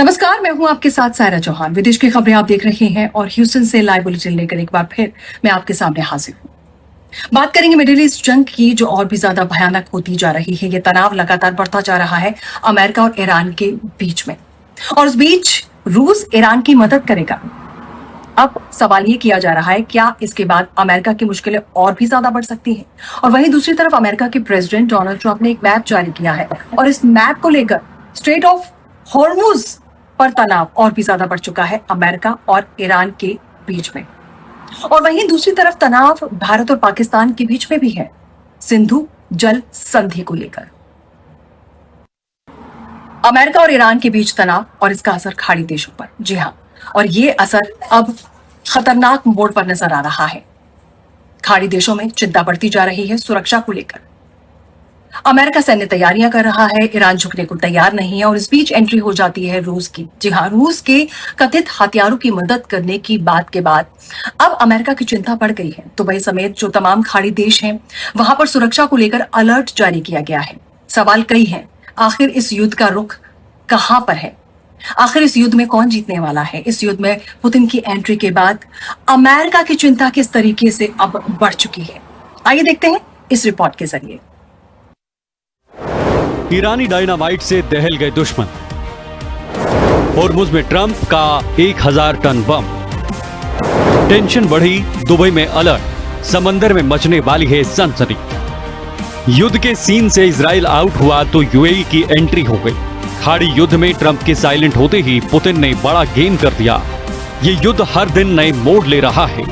नमस्कार, मैं हूं आपके साथ सायरा चौहान। विदेश की खबरें आप देख रहे हैं और ह्यूस्टन से लाइव बुलेटिन लेकर एक बार फिर मैं आपके सामने हाजिर हूं। बात करेंगे मिडिल ईस्ट जंग की, जो और भी ज्यादा भयानक होती जा रही है। ये तनाव लगातार बढ़ता जा रहा है अमेरिका और ईरान के बीच में, और उस बीच रूस ईरान की मदद करेगा। अब सवाल ये किया जा रहा है, क्या इसके बाद अमेरिका की मुश्किलें और भी ज्यादा बढ़ सकती हैं? और वहीं दूसरी तरफ अमेरिका के प्रेसिडेंट डोनाल्ड ट्रंप ने एक मैप जारी किया है, और इस मैप को लेकर स्ट्रेट ऑफ हॉर्मुज पर तनाव और भी ज्यादा बढ़ चुका है अमेरिका और ईरान के बीच में। और वहीं दूसरी तरफ तनाव भारत और पाकिस्तान के बीच में भी है, सिंधु जल संधि को लेकर। अमेरिका और ईरान के बीच तनाव और इसका असर खाड़ी देशों पर। जी हां, और ये असर अब खतरनाक मोड़ पर नजर आ रहा है। खाड़ी देशों में चिंता बढ़ती जा रही है सुरक्षा को लेकर। अमेरिका सैन्य तैयारियां कर रहा है, ईरान झुकने को तैयार नहीं है, और इस बीच एंट्री हो जाती है रूस की। जी हां, रूस के कथित हथियारों की मदद करने की बात के बाद अब अमेरिका की चिंता बढ़ गई है। दुबई समेत जो तमाम खाड़ी देश हैं, वहां पर सुरक्षा को लेकर अलर्ट जारी किया गया है। सवाल कई हैं, आखिर इस युद्ध का रुख कहां पर है? आखिर इस युद्ध में कौन जीतने वाला है? इस युद्ध में पुतिन की एंट्री के बाद अमेरिका की चिंता किस तरीके से अब बढ़ चुकी है, आइए देखते हैं इस रिपोर्ट के जरिए। ईरानी डायनामाइट से दहल गए दुश्मन, होर्मुज में ट्रंप का 1000 टन बम, टेंशन बढ़ी, दुबई में अलर्ट, समंदर में मचने वाली है सनसनी। युद्ध के सीन से इजराइल आउट हुआ तो यूएई की एंट्री हो गई। खाड़ी युद्ध में ट्रंप के साइलेंट होते ही पुतिन ने बड़ा गेम कर दिया। ये युद्ध हर दिन नए मोड़ ले रहा है।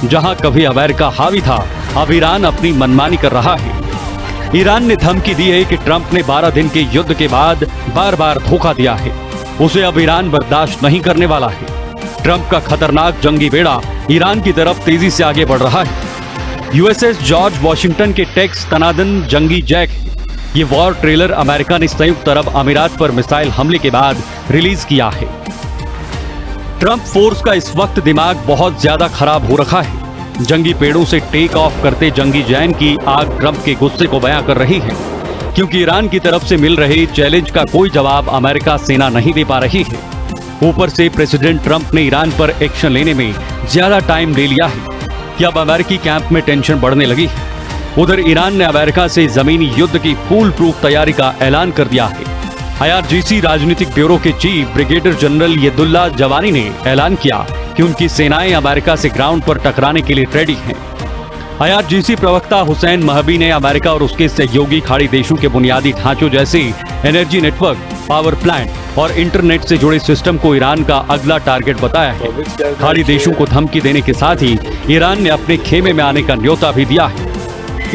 जहां कभी अमेरिका हावी था, अब ईरान अपनी मनमानी कर रहा है। ईरान ने धमकी दी है कि ट्रंप ने 12 दिन के युद्ध के बाद बार बार धोखा दिया है। उसे अब ईरान बर्दाश्त नहीं करने वाला है। ट्रंप का खतरनाक जंगी बेड़ा ईरान की तरफ तेजी से आगे बढ़ रहा है। यूएसएस जॉर्ज वॉशिंगटन के टेक्स तनादन जंगी जैक है। ये वॉर ट्रेलर अमेरिका ने संयुक्त अरब अमीरात पर मिसाइल हमले के बाद रिलीज किया है। ट्रंप फोर्स का इस वक्त दिमाग बहुत ज्यादा खराब हो रखा है। जंगी पेड़ों से टेक ऑफ करते जंगी जैन की आग ट्रंप के गुस्से को बयां कर रही है, क्योंकि ईरान की तरफ से मिल रहे चैलेंज का कोई जवाब अमेरिका सेना नहीं दे पा रही है। ऊपर से प्रेसिडेंट ट्रंप ने ईरान पर एक्शन लेने में ज्यादा टाइम ले लिया है कि अब अमेरिकी कैंप में टेंशन बढ़ने लगी है। उधर ईरान ने अमेरिका से जमीनी युद्ध की फुल प्रूफ तैयारी का ऐलान कर दिया है। IRGC राजनीतिक ब्यूरो के चीफ ब्रिगेडियर जनरल येदुल्ला जवानी ने ऐलान किया कि उनकी सेनाएं अमेरिका से ग्राउंड पर टकराने के लिए रेडी हैं। IRGC प्रवक्ता हुसैन महबी ने अमेरिका और उसके सहयोगी खाड़ी देशों के बुनियादी ढांचों जैसे एनर्जी नेटवर्क, पावर प्लांट और इंटरनेट से जुड़े सिस्टम को ईरान का अगला टारगेट बताया है। खाड़ी देशों को धमकी देने के साथ ही ईरान ने अपने खेमे में आने का न्योता भी दिया है।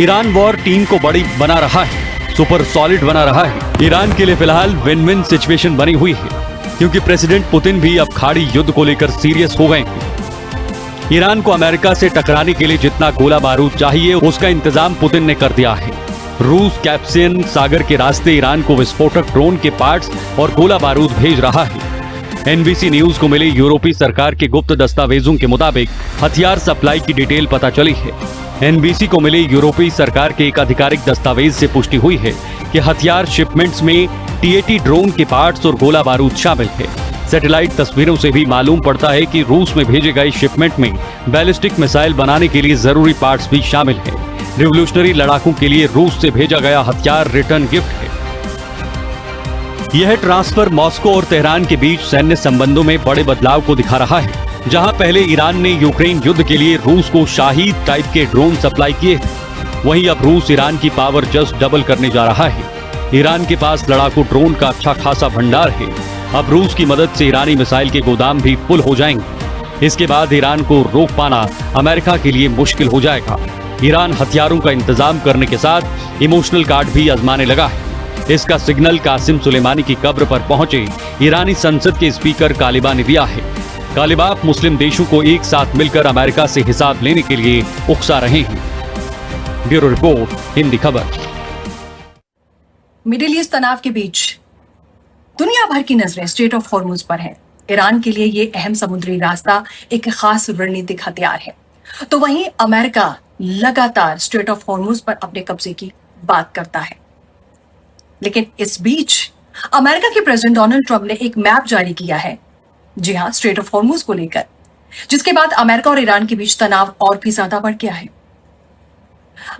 ईरान वॉर टीम को बड़ी बना रहा है, सुपर सॉलिड बना रहा है। ईरान के लिए फिलहाल विन विन सिचुएशन बनी हुई है, क्योंकि प्रेसिडेंट पुतिन भी अब खाड़ी युद्ध को लेकर सीरियस हो गए हैं। ईरान को अमेरिका से टकराने के लिए जितना गोला बारूद चाहिए, उसका इंतजाम पुतिन ने कर दिया है। रूस कैस्पियन सागर के रास्ते ईरान को विस्फोटक ड्रोन के पार्ट्स और गोला बारूद भेज रहा है। NBC न्यूज को मिले यूरोपीय सरकार के गुप्त दस्तावेजों के मुताबिक हथियार सप्लाई की डिटेल पता चली है। NBC को मिले यूरोपीय सरकार के एक आधिकारिक दस्तावेज से पुष्टि हुई है कि हथियार शिपमेंट्स में TAT ड्रोन के पार्ट्स और गोला बारूद शामिल है। सैटेलाइट तस्वीरों से भी मालूम पड़ता है कि रूस में भेजे गए शिपमेंट में बैलिस्टिक मिसाइल बनाने के लिए जरूरी पार्ट्स भी शामिल है। रिवोल्यूशनरी लड़ाकों के लिए रूस से भेजा गया हथियार रिटर्न गिफ्ट है। यह ट्रांसफर मॉस्को और तेहरान के बीच सैन्य संबंधों में बड़े बदलाव को दिखा रहा है। जहां पहले ईरान ने यूक्रेन युद्ध के लिए रूस को शाहीद टाइप के ड्रोन सप्लाई किए, वहीं अब रूस ईरान की पावर जस्ट डबल करने जा रहा है। ईरान के पास लड़ाकू ड्रोन का अच्छा खासा भंडार है। अब रूस की मदद से ईरानी मिसाइल के गोदाम भी फुल हो जाएंगे। इसके बाद ईरान को रोक पाना अमेरिका के लिए मुश्किल हो जाएगा। ईरान हथियारों का इंतजाम करने के साथ इमोशनल कार्ड भी आजमाने लगा है। इसका सिग्नल कासिम सुलेमानी की कब्र पर पहुंचे ईरानी संसद के स्पीकर कालिबा ने दिया है। कालिबाफ मुस्लिम देशों को एक साथ मिलकर अमेरिका से हिसाब लेने के लिए उकसा रहे हैं। ब्यूरो रिपोर्ट, हिंदी खबर। मिडिल ईस्ट तनाव के बीच दुनिया भर की नजरें स्ट्रेट ऑफ हॉर्मुज पर है। ईरान के लिए ये अहम समुद्री रास्ता एक खास रणनीतिक हथियार है, तो वहीं अमेरिका लगातार स्ट्रेट ऑफ हॉर्मुज पर अपने कब्जे की बात करता है। लेकिन इस बीच अमेरिका के प्रेसिडेंट डोनाल्ड ट्रंप ने एक मैप जारी किया है, जी हां, स्ट्रेट ऑफ हॉर्मुज को लेकर, जिसके बाद अमेरिका और ईरान के बीच तनाव और भी ज्यादा बढ़ गया है।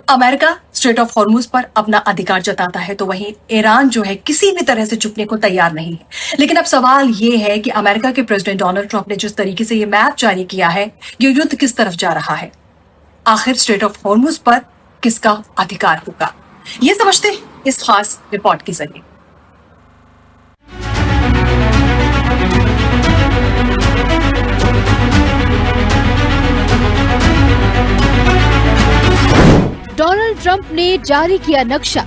अमेरिका स्ट्रेट ऑफ हॉर्मुज पर अपना अधिकार जताता है, तो वहीं ईरान जो है किसी भी तरह से झुकने को तैयार नहीं है। लेकिन अब सवाल यह है कि अमेरिका के प्रेसिडेंट डोनाल्ड ट्रंप ने जिस तरीके से यह मैप जारी किया है, ये युद्ध किस तरफ जा रहा है? आखिर स्ट्रेट ऑफ हॉर्मुज पर किसका अधिकार होगा? ये समझते हैं इस खास रिपोर्ट के जरिए। डोनाल्ड ट्रंप ने जारी किया नक्शा,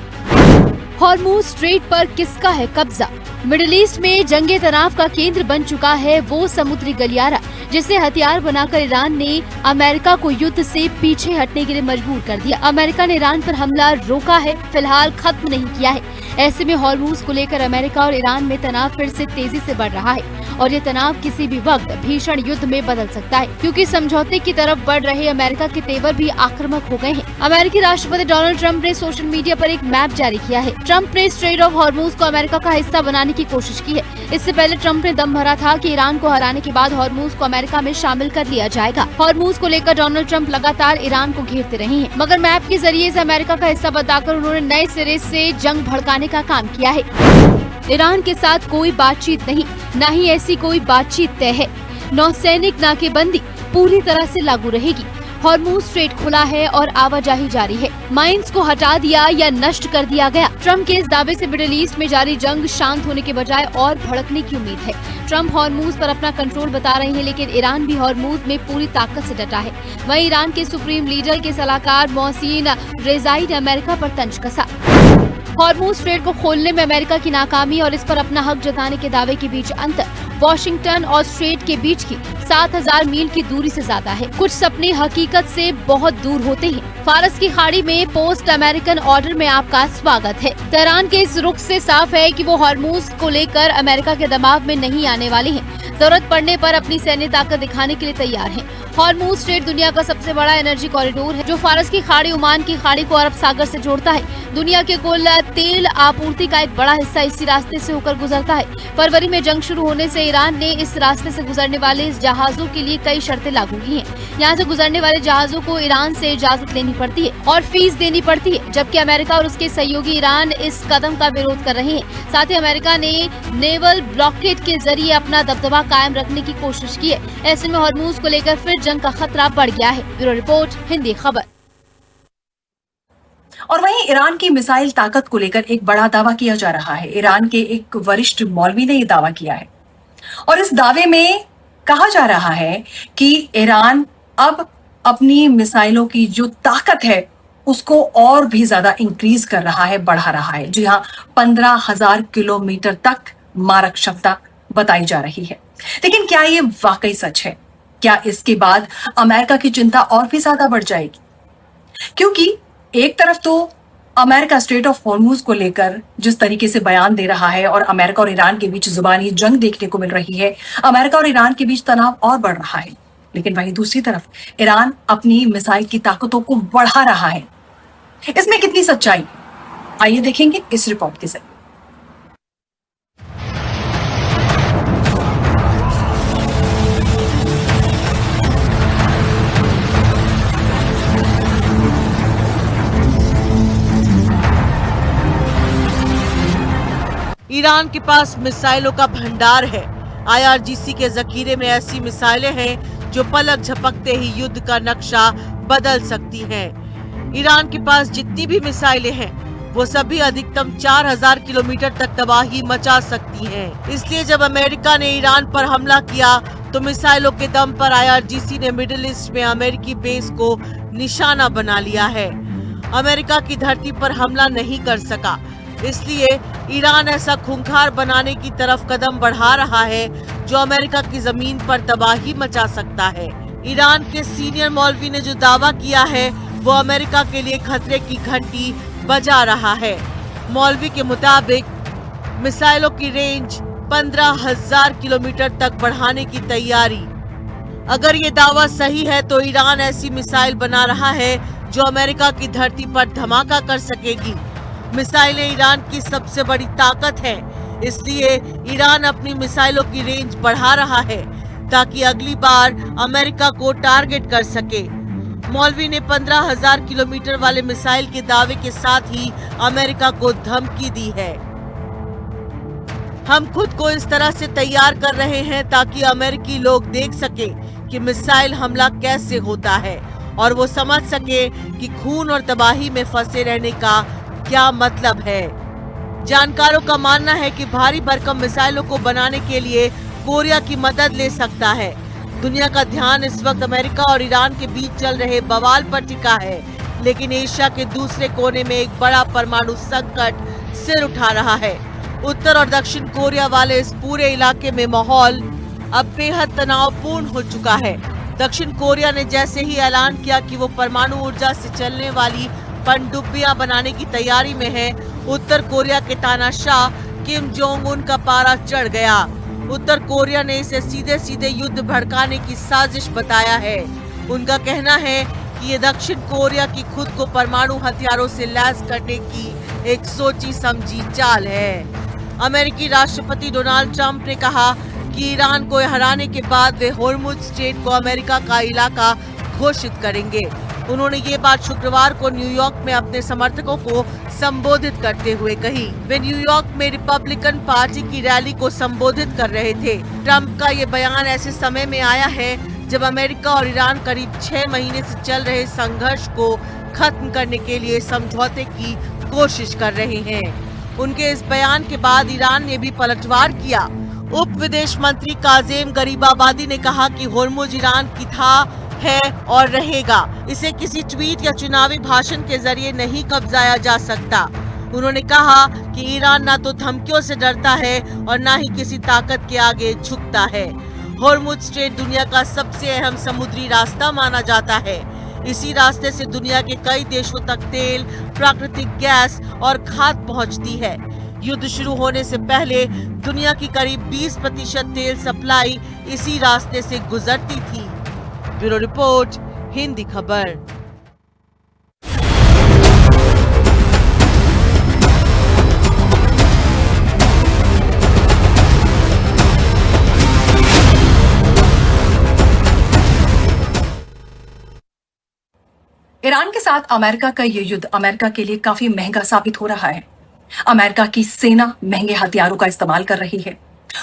हॉर्मुज स्ट्रेट पर किसका है कब्जा। मिडिल ईस्ट में जंगे तनाव का केंद्र बन चुका है वो समुद्री गलियारा, जिसे हथियार बनाकर ईरान ने अमेरिका को युद्ध से पीछे हटने के लिए मजबूर कर दिया। अमेरिका ने ईरान पर हमला रोका है, फिलहाल खत्म नहीं किया है। ऐसे में हॉर्मुज को लेकर अमेरिका और ईरान में तनाव फिर से तेजी से बढ़ रहा है और ये तनाव किसी भी वक्त भीषण युद्ध में बदल सकता है, क्योंकि समझौते की तरफ बढ़ रहे अमेरिका के तेवर भी आक्रामक हो गए हैं। अमेरिकी राष्ट्रपति डोनाल्ड ट्रंप ने सोशल मीडिया पर एक मैप जारी किया है। ट्रंप ने स्ट्रेट ऑफ हॉर्मुज को अमेरिका का हिस्सा बनाने की कोशिश की है। इससे पहले ट्रंप ने दम भरा था कि ईरान को हराने के बाद हॉर्मुज को अमेरिका में शामिल कर लिया जाएगा। हॉर्मुज को लेकर डोनाल्ड ट्रंप लगातार ईरान को घेरते रहे हैं, मगर मैप के जरिए इसे अमेरिका का हिस्सा बताकर उन्होंने नए सिरे से जंग भड़काने का काम किया है। ईरान के साथ कोई बातचीत नहीं, न ही ऐसी कोई बातचीत तय है। नौसैनिक नाकेबंदी पूरी तरह से लागू रहेगी। हॉर्मुज स्ट्रेट खुला है और आवाजाही जारी है। माइंस को हटा दिया या नष्ट कर दिया गया। ट्रंप के इस दावे से मिडिल ईस्ट में जारी जंग शांत होने के बजाय और भड़कने की उम्मीद है। ट्रंप हॉर्मुज पर अपना कंट्रोल बता रहे हैं, लेकिन ईरान भी हॉर्मुज में पूरी ताकत से डटा है। वहीं ईरान के सुप्रीम लीडर के सलाहकार मोहसिन रेजाई ने अमेरिका पर तंज कसा। हॉर्मुज स्ट्रेट को खोलने में अमेरिका की नाकामी और इस पर अपना हक जताने के दावे के बीच अंतर वॉशिंगटन और स्ट्रेट के बीच की 7000 मील की दूरी से ज्यादा है। कुछ सपने हकीकत से बहुत दूर होते हैं। फारस की खाड़ी में पोस्ट अमेरिकन ऑर्डर में आपका स्वागत है। तेहरान के इस रुख से साफ है कि वो हॉर्मुज को लेकर अमेरिका के दबाव में नहीं आने वाले हैं। जरूरत पड़ने पर अपनी सैन्य ताकत दिखाने के लिए तैयार हैं। हॉर्मुज स्ट्रेट दुनिया का सबसे बड़ा एनर्जी कॉरिडोर है, जो फारस की खाड़ी, ओमान की खाड़ी को अरब सागर से जोड़ता है। दुनिया के कुल तेल आपूर्ति का एक बड़ा हिस्सा इसी रास्ते से होकर गुजरता है। फरवरी में जंग शुरू होने से ईरान ने इस रास्ते से गुजरने वाले इस जहाजों के लिए कई शर्तें लागू की हैं। यहाँ से गुजरने वाले जहाजों को ईरान से इजाजत लेनी पड़ती है और फीस देनी पड़ती है, जबकि अमेरिका और उसके सहयोगी ईरान इस कदम का विरोध कर रहे हैं। साथ ही अमेरिका ने नेवल ब्लॉकेड के जरिए अपना दबदबा कायम रखने की कोशिश की है। ऐसे में हॉर्मुज को लेकर फिर जंग का खतरा बढ़ गया है। ब्यूरो रिपोर्ट, हिंदी खबर। और वहीं ईरान की मिसाइल ताकत को लेकर एक बड़ा दावा किया जा रहा है। ईरान के एक वरिष्ठ मौलवी ने यह दावा किया है और इस दावे में कहा जा रहा है कि ईरान अब अपनी मिसाइलों की जो ताकत है उसको और भी ज्यादा इंक्रीज कर रहा है, बढ़ा रहा है। जी हाँ, 15,000 किलोमीटर तक मारक क्षमता बताई जा रही है। लेकिन क्या ये वाकई सच है? क्या इसके बाद अमेरिका की चिंता और भी ज्यादा बढ़ जाएगी? क्योंकि एक तरफ तो अमेरिका स्ट्रेट ऑफ हॉर्मुज को लेकर जिस तरीके से बयान दे रहा है और अमेरिका और ईरान के बीच जुबानी जंग देखने को मिल रही है, अमेरिका और ईरान के बीच तनाव और बढ़ रहा है। लेकिन वहीं दूसरी तरफ ईरान अपनी मिसाइल की ताकतों को बढ़ा रहा है। इसमें कितनी सच्चाई? आइए देखेंगे इस रिपोर्ट के जरिए। ईरान के पास मिसाइलों का भंडार है। IRGC के जखीरे में ऐसी मिसाइलें हैं जो पलक झपकते ही युद्ध का नक्शा बदल सकती हैं। ईरान के पास जितनी भी मिसाइलें हैं वो सभी अधिकतम 4000 किलोमीटर तक तबाही मचा सकती हैं। इसलिए जब अमेरिका ने ईरान पर हमला किया तो मिसाइलों के दम पर IRGC ने मिडिल ईस्ट में अमेरिकी बेस को निशाना बना लिया है। अमेरिका की धरती पर हमला नहीं कर सका, इसलिए ईरान ऐसा खूंखार बनाने की तरफ कदम बढ़ा रहा है जो अमेरिका की जमीन पर तबाही मचा सकता है। ईरान के सीनियर मौलवी ने जो दावा किया है वो अमेरिका के लिए खतरे की घंटी बजा रहा है। मौलवी के मुताबिक मिसाइलों की रेंज 15,000 किलोमीटर तक बढ़ाने की तैयारी। अगर ये दावा सही है तो ईरान ऐसी मिसाइल बना रहा है जो अमेरिका की धरती पर धमाका कर सकेगी। मिसाइलें ईरान की सबसे बड़ी ताकत है। इसलिए ईरान अपनी मिसाइलों की रेंज बढ़ा रहा है ताकि अगली बार अमेरिका को टारगेट कर सके। मौलवी ने 15,000 किलोमीटर वाले मिसाइल के दावे के साथ ही अमेरिका को धमकी दी है। हम खुद को इस तरह से तैयार कर रहे हैं ताकि अमेरिकी लोग देख सके कि मिसाइल हमला कैसे होता है और वो समझ सके कि खून और तबाही में फंसे रहने का क्या मतलब है। जानकारों का मानना है कि भारी भरकम मिसाइलों को बनाने के लिए कोरिया की मदद ले सकता है। दुनिया का ध्यान इस वक्त अमेरिका और ईरान के बीच चल रहे बवाल पर टिका है, लेकिन एशिया के दूसरे कोने में एक बड़ा परमाणु संकट सिर उठा रहा है। उत्तर और दक्षिण कोरिया वाले इस पूरे इलाके में माहौल अब बेहद तनावपूर्ण हो चुका है। दक्षिण कोरिया ने जैसे ही ऐलान किया कि वो परमाणु ऊर्जा से चलने वाली पनडुब्बियां बनाने की तैयारी में है, उत्तर कोरिया के तानाशाह किम जोंग उन का पारा चढ़ गया। उत्तर कोरिया ने इसे सीधे सीधे युद्ध भड़काने की साजिश बताया है। उनका कहना है कि ये दक्षिण कोरिया की खुद को परमाणु हथियारों से लैस करने की एक सोची समझी चाल है। अमेरिकी राष्ट्रपति डोनाल्ड ट्रंप ने कहा कि ईरान को हराने के बाद वे होर्मुज स्ट्रेट को अमेरिका का इलाका घोषित करेंगे। उन्होंने ये बात शुक्रवार को न्यूयॉर्क में अपने समर्थकों को संबोधित करते हुए कही। वे न्यूयॉर्क में रिपब्लिकन पार्टी की रैली को संबोधित कर रहे थे। ट्रंप का ये बयान ऐसे समय में आया है जब अमेरिका और ईरान करीब 6 महीने से चल रहे संघर्ष को खत्म करने के लिए समझौते की कोशिश कर रहे हैं। उनके इस बयान के बाद ईरान ने भी पलटवार किया। उप विदेश मंत्री काजेम गरीबाबादी ने कहा कि होर्मुज ईरान की था, है और रहेगा। इसे किसी ट्वीट या चुनावी भाषण के जरिए नहीं कब्जाया जा सकता। उन्होंने कहा कि ईरान ना तो धमकियों से डरता है और ना ही किसी ताकत के आगे झुकता है। होर्मुज स्ट्रेट दुनिया का सबसे अहम समुद्री रास्ता माना जाता है। इसी रास्ते से दुनिया के कई देशों तक तेल, प्राकृतिक गैस और खाद पहुंचती है। युद्ध शुरू होने से पहले दुनिया की करीब 20% तेल सप्लाई इसी रास्ते से गुजरती थी। ब्यूरो रिपोर्ट, हिंदी खबर। ईरान के साथ अमेरिका का ये युद्ध अमेरिका के लिए काफी महंगा साबित हो रहा है। अमेरिका की सेना महंगे हथियारों का इस्तेमाल कर रही है।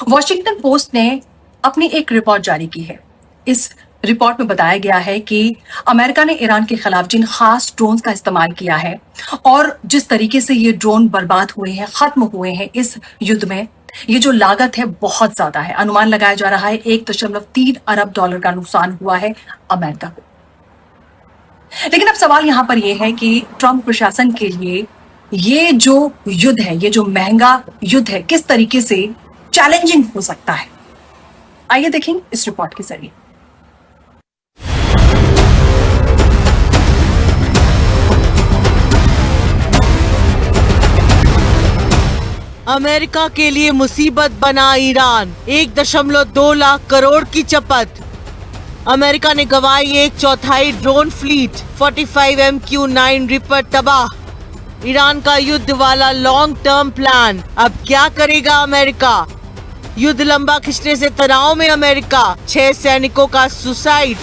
वॉशिंगटन पोस्ट ने अपनी एक रिपोर्ट जारी की है। इस रिपोर्ट में बताया गया है कि अमेरिका ने ईरान के खिलाफ जिन खास ड्रोन का इस्तेमाल किया है और जिस तरीके से ये ड्रोन बर्बाद हुए हैं, खत्म हुए हैं इस युद्ध में, ये जो लागत है बहुत ज्यादा है। अनुमान लगाया जा रहा है 1.3 अरब डॉलर का नुकसान हुआ है अमेरिका को। लेकिन अब सवाल यहां पर यह है कि ट्रंप प्रशासन के लिए ये जो युद्ध है, ये जो महंगा युद्ध है, किस तरीके से चैलेंजिंग हो सकता है। आइए देखें इस रिपोर्ट के जरिए। अमेरिका के लिए मुसीबत बना ईरान, 1.2 लाख करोड़ की चपत। अमेरिका ने गंवाई 1/4 ड्रोन फ्लीट, 45 MQ-9 रिपर तबाह। ईरान का युद्ध वाला लॉन्ग टर्म प्लान, अब क्या करेगा अमेरिका? युद्ध लंबा खिंचने से तनाव में अमेरिका, 6 सैनिकों का सुसाइड।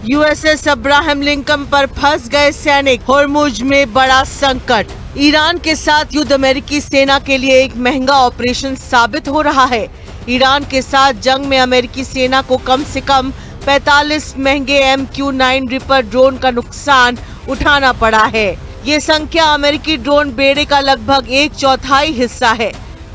यूएसएस अब्राहम लिंकन पर फंस गए सैनिक, होर्मुज में बड़ा संकट। ईरान के साथ युद्ध अमेरिकी सेना के लिए एक महंगा ऑपरेशन साबित हो रहा है। ईरान के साथ जंग में अमेरिकी सेना को कम से कम 45 महंगे MQ-9 रिपर ड्रोन का नुकसान उठाना पड़ा है। ये संख्या अमेरिकी ड्रोन बेड़े का लगभग 1/4 हिस्सा है।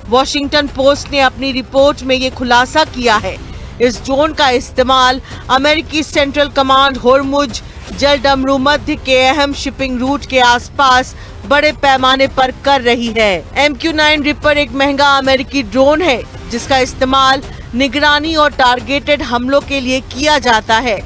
वॉशिंगटन पोस्ट ने अपनी रिपोर्ट में ये खुलासा किया है। इस ड्रोन का इस्तेमाल अमेरिकी सेंट्रल कमांड होर्मुज जलडमरू मध्य के अहम शिपिंग रूट के आसपास बड़े पैमाने पर कर रही है। MQ-9 रिपर एक महंगा अमेरिकी ड्रोन है जिसका इस्तेमाल निगरानी और टारगेटेड हमलों के लिए किया जाता है।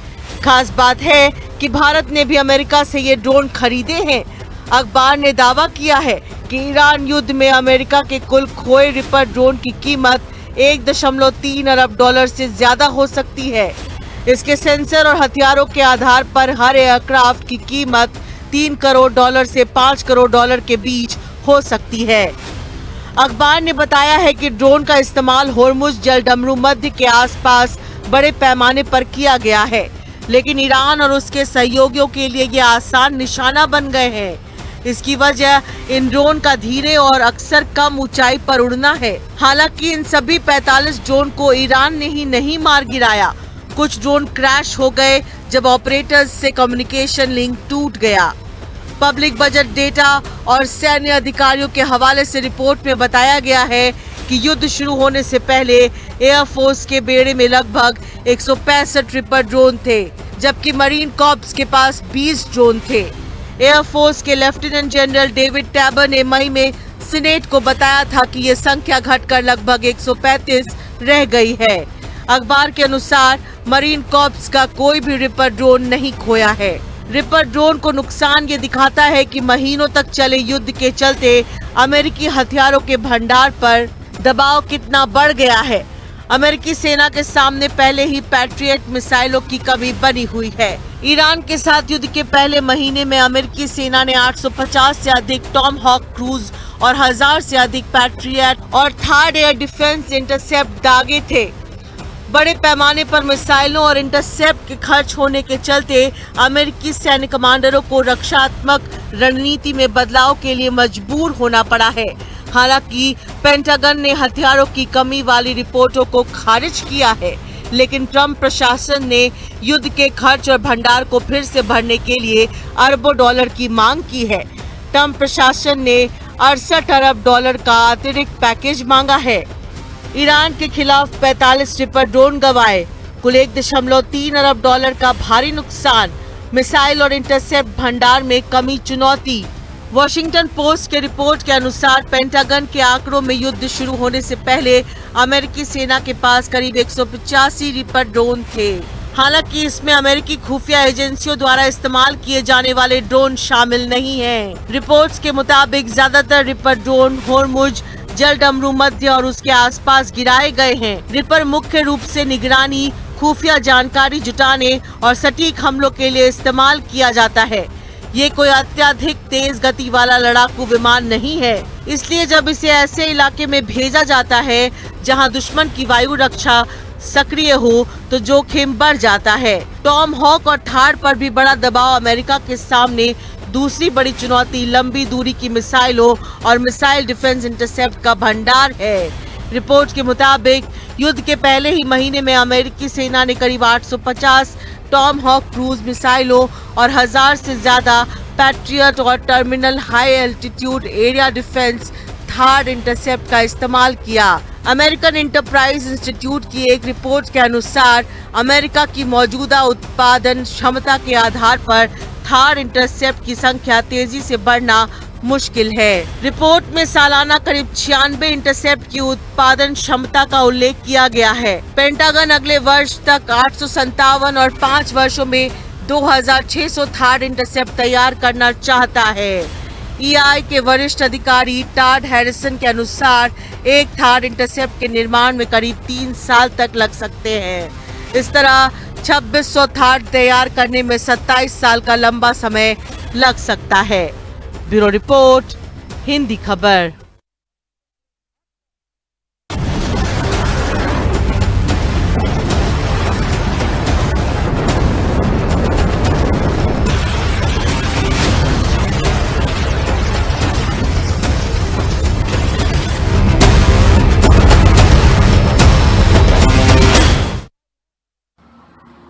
खास बात है कि भारत ने भी अमेरिका से ये ड्रोन खरीदे हैं। अखबार ने दावा किया है कि ईरान युद्ध में अमेरिका के कुल खोए रिपर ड्रोन की कीमत 1.3 अरब डॉलर से ज्यादा हो सकती है। इसके सेंसर और हथियारों के आधार पर हर एयरक्राफ्ट की कीमत $3 करोड़ से $5 करोड़ के बीच हो सकती है। अखबार ने बताया है कि ड्रोन का इस्तेमाल होर्मुज जलडमरू मध्य के आसपास बड़े पैमाने पर किया गया है, लेकिन ईरान और उसके सहयोगियों के लिए ये आसान निशाना बन गए हैं। इसकी वजह इन ड्रोन का धीरे और अक्सर कम ऊंचाई पर उड़ना है। हालांकि इन सभी 45 ड्रोन को ईरान ने ही नहीं मार गिराया। कुछ ड्रोन क्रैश हो गए जब ऑपरेटर्स से कम्युनिकेशन लिंक टूट गया। पब्लिक बजट डेटा और सैन्य अधिकारियों के हवाले से रिपोर्ट में बताया गया है कि युद्ध शुरू होने से पहले एयरफोर्स के बेड़े में लगभग 165 रिपर ड्रोन थे, जबकि मरीन कॉर्प्स के पास 20 ड्रोन थे। एयरफोर्स के लेफ्टिनेंट जनरल डेविड टैबर ने मई में सीनेट को बताया था कि ये संख्या घटकर लगभग 135 रह गई है। अखबार के अनुसार मरीन कॉर्प्स का कोई भी रिपर ड्रोन नहीं खोया है। रिपर ड्रोन को नुकसान ये दिखाता है कि महीनों तक चले युद्ध के चलते अमेरिकी हथियारों के भंडार पर दबाव कितना बढ़ गया है। अमेरिकी सेना के सामने पहले ही पैट्रियट मिसाइलों की कमी बनी हुई है। ईरान के साथ युद्ध के पहले महीने में अमेरिकी सेना ने 850 से अधिक टॉम हॉक क्रूज और 1000 से अधिक पैट्रियट और थर्ड एयर डिफेंस इंटरसेप्ट दागे थे। बड़े पैमाने पर मिसाइलों और इंटरसेप्ट के खर्च होने के चलते अमेरिकी सैन्य कमांडरों को रक्षात्मक रणनीति में बदलाव के लिए मजबूर होना पड़ा है। हालांकि पेंटागन ने हथियारों की कमी वाली रिपोर्टों को खारिज किया है, लेकिन ट्रंप प्रशासन ने युद्ध के खर्च और भंडार को फिर से भरने के लिए अरबों डॉलर की मांग की है। ट्रंप प्रशासन ने 68 अरब डॉलर का अतिरिक्त पैकेज मांगा है। ईरान के खिलाफ 45 रिपर ड्रोन गंवाए, कुल 1.3 अरब डॉलर का भारी नुकसान, मिसाइल और इंटरसेप्ट भंडार में कमी चुनौती। वॉशिंगटन पोस्ट के रिपोर्ट के अनुसार पेंटागन के आंकड़ों में युद्ध शुरू होने से पहले अमेरिकी सेना के पास करीब 185 रिपर ड्रोन थे। हालांकि इसमें अमेरिकी खुफिया एजेंसियों द्वारा इस्तेमाल किए जाने वाले ड्रोन शामिल नहीं हैं। रिपोर्ट्स के मुताबिक ज्यादातर रिपर ड्रोन होर्मुज जलडमरू मध्य और उसके आसपास गिराए गए हैं। रिपर मुख्य रूप से निगरानी, खुफिया जानकारी जुटाने और सटीक हमलों के लिए इस्तेमाल किया जाता है। ये कोई अत्यधिक तेज गति वाला लड़ाकू विमान नहीं है, इसलिए जब इसे ऐसे इलाके में भेजा जाता है जहां दुश्मन की वायु रक्षा सक्रिय हो तो जोखिम बढ़ जाता है। टॉम हॉक और थार पर भी बड़ा दबाव अमेरिका के सामने दूसरी बड़ी चुनौती लंबी दूरी की मिसाइलों और मिसाइल डिफेंस इंटरसेप्ट का भंडार है। रिपोर्ट के मुताबिक युद्ध के पहले ही महीने में अमेरिकी सेना ने करीब 850 टॉम हॉक क्रूज मिसाइलों और 1000 से ज्यादा पैट्रियट और terminal high altitude area defence third intercept का इस्तेमाल किया। अमेरिकन इंटरप्राइज इंस्टीट्यूट की एक रिपोर्ट के अनुसार अमेरिका की मौजूदा उत्पादन क्षमता के आधार पर थर्ड इंटरसेप्ट की संख्या तेजी से बढ़ना मुश्किल है। रिपोर्ट में सालाना करीब 96 इंटरसेप्ट की उत्पादन क्षमता का उल्लेख किया गया है। पेंटागन अगले वर्ष तक 857 और 5 वर्षों में 2600 थर्ड इंटरसेप्ट तैयार करना चाहता है। ईआई के वरिष्ठ अधिकारी टाड हैरिसन के अनुसार एक थर्ड इंटरसेप्ट के निर्माण में करीब 3 साल तक लग सकते हैं। इस तरह 2600 थर्ड तैयार करने में 27 साल का लंबा समय लग सकता है। ब्यूरो रिपोर्ट, हिंदी खबर।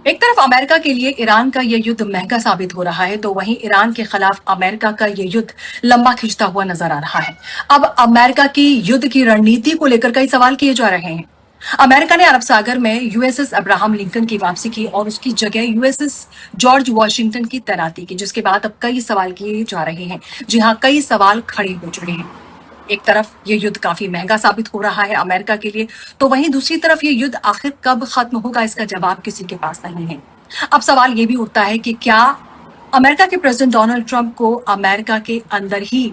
एक तरफ अमेरिका के लिए ईरान का यह युद्ध महंगा साबित हो रहा है, तो वहीं ईरान के खिलाफ अमेरिका का यह युद्ध लंबा खिंचता हुआ नजर आ रहा है। अब अमेरिका की युद्ध की रणनीति को लेकर कई सवाल किए जा रहे हैं। अमेरिका ने अरब सागर में यूएसएस अब्राहम लिंकन की वापसी की और उसकी जगह यूएसएस जॉर्ज वॉशिंगटन की तैनाती की, जिसके बाद अब कई सवाल किए जा रहे हैं। जी हाँ, कई सवाल खड़े हो चुके हैं। एक तरफ ये युद्ध काफी महंगा साबित हो रहा है अमेरिका के लिए, तो वहीं दूसरी तरफ ये युद्ध आखिर कब खत्म होगा, इसका जवाब किसी के पास नहीं है। अब सवाल ये भी उठता है कि क्या अमेरिका के प्रेसिडेंट डोनाल्ड ट्रंप को अमेरिका के अंदर ही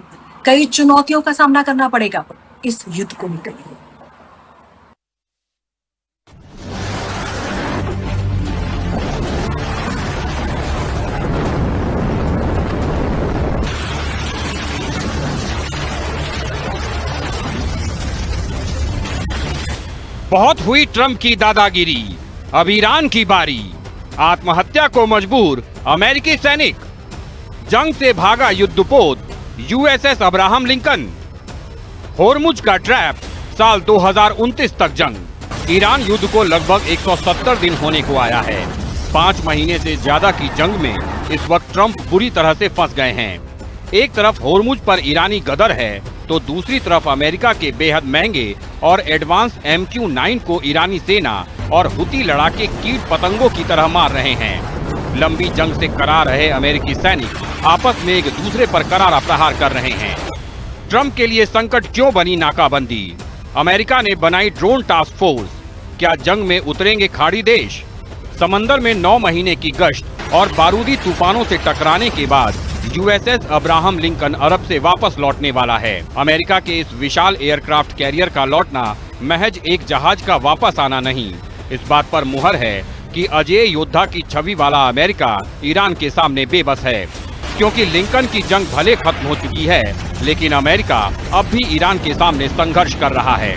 कई चुनौतियों का सामना करना पड़ेगा इस युद्ध को लेकर। बहुत हुई ट्रंप की दादागिरी, अब ईरान की बारी। आत्महत्या को मजबूर अमेरिकी सैनिक, जंग से भागा युद्धपोत यूएसएस अब्राहम लिंकन। होर्मुज का ट्रैप, साल 2029 तक जंग। ईरान युद्ध को लगभग 170 दिन होने को आया है। 5 महीने से ज्यादा की जंग में इस वक्त ट्रंप बुरी तरह से फंस गए हैं। एक तरफ होर्मुज पर ईरानी गदर है तो दूसरी तरफ अमेरिका के बेहद महंगे और एडवांस MQ-9 को ईरानी सेना और हुती लड़ाके कीट पतंगों की तरह मार रहे हैं। लंबी जंग से करा रहे अमेरिकी सैनिक आपस में एक दूसरे पर करारा प्रहार कर रहे हैं। ट्रंप के लिए संकट क्यों बनी नाकाबंदी? अमेरिका ने बनाई ड्रोन टास्क फोर्स, क्या जंग में उतरेंगे खाड़ी देश? समंदर में 9 महीने की गश्त और बारूदी तूफानों से टकराने के बाद यूएसएस अब्राहम लिंकन अरब से वापस लौटने वाला है। अमेरिका के इस विशाल एयरक्राफ्ट कैरियर का लौटना महज एक जहाज का वापस आना नहीं, इस बात पर मुहर है कि अजेय योद्धा की छवि वाला अमेरिका ईरान के सामने बेबस है। क्योंकि लिंकन की जंग भले खत्म हो चुकी है, लेकिन अमेरिका अब भी ईरान के सामने संघर्ष कर रहा है।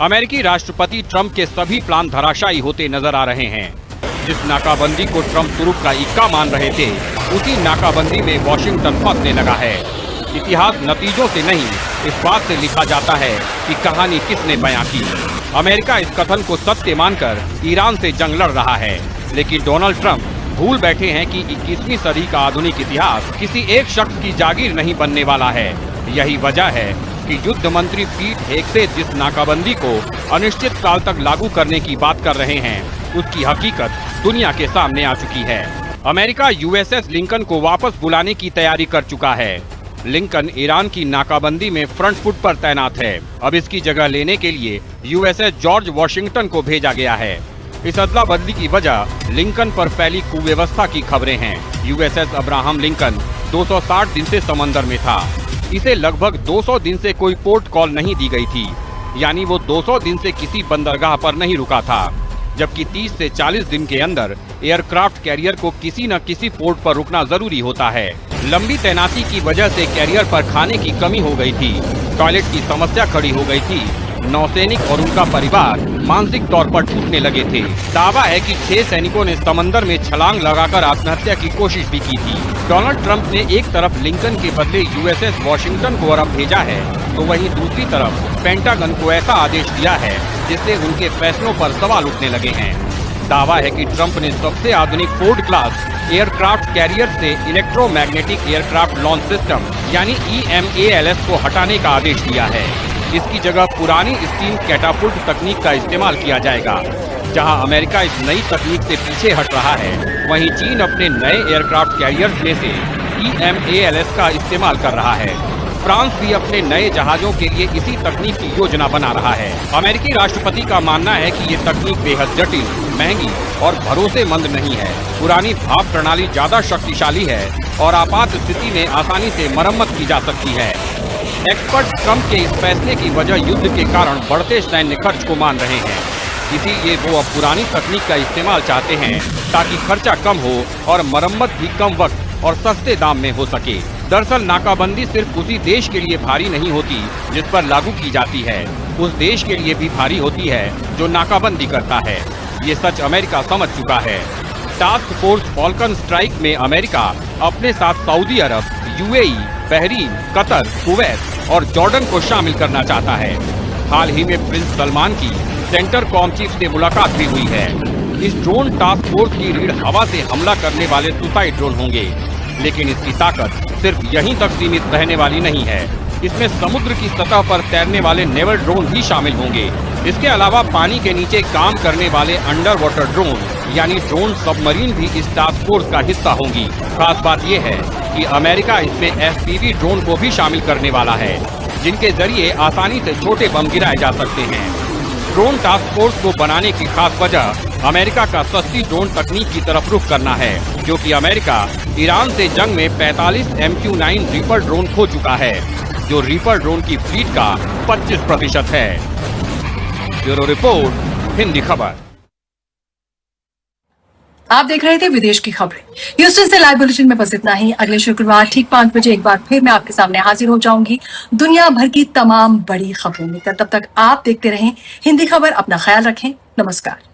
अमेरिकी राष्ट्रपति ट्रंप के सभी प्लान धराशायी होते नजर आ रहे हैं। जिस नाकाबंदी को ट्रंप तुरुप का इक्का मान रहे थे, उसी नाकाबंदी में वॉशिंगटन फंसने लगा है। इतिहास नतीजों से नहीं, इस बात से लिखा जाता है कि कहानी किसने बयां की। अमेरिका इस कथन को सत्य मानकर ईरान से जंग लड़ रहा है, लेकिन डोनाल्ड ट्रंप भूल बैठे हैं कि 21वीं सदी का आधुनिक इतिहास किसी एक शख्स की जागीर नहीं बनने वाला है। यही वजह है कि युद्ध मंत्री पीट हेगसेथ जिस नाकाबंदी को अनिश्चित काल तक लागू करने की बात कर रहे हैं, उसकी हकीकत दुनिया के सामने आ चुकी है। अमेरिका यूएसएस लिंकन को वापस बुलाने की तैयारी कर चुका है। लिंकन ईरान की नाकाबंदी में फ्रंट फुट पर तैनात है। अब इसकी जगह लेने के लिए यूएसएस जॉर्ज वॉशिंगटन को भेजा गया है। इस अदला बदली की वजह लिंकन पर फैली कुव्यवस्था की खबरें हैं। यूएसएस अब्राहम लिंकन 260 दिन से समंदर में था। इसे लगभग 200 दिन से कोई पोर्ट कॉल नहीं दी गई थी, यानी वो 200 दिन से किसी बंदरगाह पर नहीं रुका था। जबकि 30 से 40 दिन के अंदर एयरक्राफ्ट कैरियर को किसी न किसी पोर्ट पर रुकना जरूरी होता है। लंबी तैनाती की वजह से कैरियर पर खाने की कमी हो गई थी, टॉयलेट की समस्या खड़ी हो गई थी। नौसैनिक और उनका परिवार मानसिक तौर पर टूटने लगे थे। दावा है कि 6 सैनिकों ने समंदर में छलांग लगाकर आत्महत्या की कोशिश भी की थी। डोनाल्ड ट्रंप ने एक तरफ लिंकन के बदले यूएसएस वॉशिंगटन को अरब भेजा है, तो वहीं दूसरी तरफ पेंटागन को ऐसा आदेश दिया है जिससे उनके फैसलों पर सवाल उठने लगे हैं। दावा है कि ट्रंप ने सबसे आधुनिक फोर्ड क्लास एयरक्राफ्ट कैरियर से इलेक्ट्रोमैग्नेटिक एयरक्राफ्ट लॉन्च सिस्टम यानी EMALS को हटाने का आदेश दिया है। इसकी जगह पुरानी स्टीम कैटापुल्ट तकनीक का इस्तेमाल किया जाएगा। जहां अमेरिका इस नई तकनीक से पीछे हट रहा है, वहीं चीन अपने नए एयरक्राफ्ट कैरियर्स में से EMALS का इस्तेमाल कर रहा है। फ्रांस भी अपने नए जहाजों के लिए इसी तकनीक की योजना बना रहा है। अमेरिकी राष्ट्रपति का मानना है कि ये तकनीक बेहद जटिल, महंगी और भरोसेमंद नहीं है। पुरानी भाप प्रणाली ज्यादा शक्तिशाली है और आपात स्थिति में आसानी से मरम्मत की जा सकती है। एक्सपर्ट्स ट्रंप के इस फैसले की वजह युद्ध के कारण बढ़ते सैन्य खर्च को मान रहे हैं। इसीलिए वो अब पुरानी तकनीक का इस्तेमाल चाहते हैं ताकि खर्चा कम हो और मरम्मत भी कम वक्त और सस्ते दाम में हो सके। दरअसल नाकाबंदी सिर्फ उसी देश के लिए भारी नहीं होती जिस पर लागू की जाती है, उस देश के लिए भी भारी होती है जो नाकाबंदी करता है। ये सच अमेरिका समझ चुका है। टास्क फोर्स फॉल्कन स्ट्राइक में अमेरिका अपने साथ सऊदी अरब, UAE, बहरीन, कतर, कुवैत और जॉर्डन को शामिल करना चाहता है। हाल ही में प्रिंस सलमान की सेंटर कॉम चीफ से मुलाकात भी हुई है। इस ड्रोन टास्क फोर्स की रीढ़ हवा से हमला करने वाले सुसाइड ड्रोन होंगे, लेकिन इसकी ताकत सिर्फ यहीं तक सीमित रहने वाली नहीं है। इसमें समुद्र की सतह पर तैरने वाले नेवल ड्रोन भी शामिल होंगे। इसके अलावा पानी के नीचे काम करने वाले अंडर वाटर ड्रोन यानी ड्रोन सबमरीन भी इस टास्क फोर्स का हिस्सा होंगी। खास बात यह है कि अमेरिका इसमें FPV ड्रोन को भी शामिल करने वाला है, जिनके जरिए आसानी से छोटे बम गिराए जा सकते हैं। ड्रोन टास्क फोर्स को बनाने की खास वजह अमेरिका का सस्ती ड्रोन तकनीक की तरफ रुख करना है, क्योंकि अमेरिका ईरान से जंग में 45 MQ-9 रीपर ड्रोन खो चुका है, जो रीपर ड्रोन की फ्लीट का 25% है। ब्यूरो रिपोर्ट, हिंदी खबर। आप देख रहे थे विदेश की खबरें। ह्यूस्टन से लाइव बुलेटिन में बस इतना ही। अगले शुक्रवार ठीक 5 बजे एक बार फिर मैं आपके सामने हाजिर हो जाऊंगी दुनिया भर की तमाम बड़ी खबरों लेकर। तब तक आप देखते रहें हिंदी खबर। अपना ख्याल रखें। नमस्कार।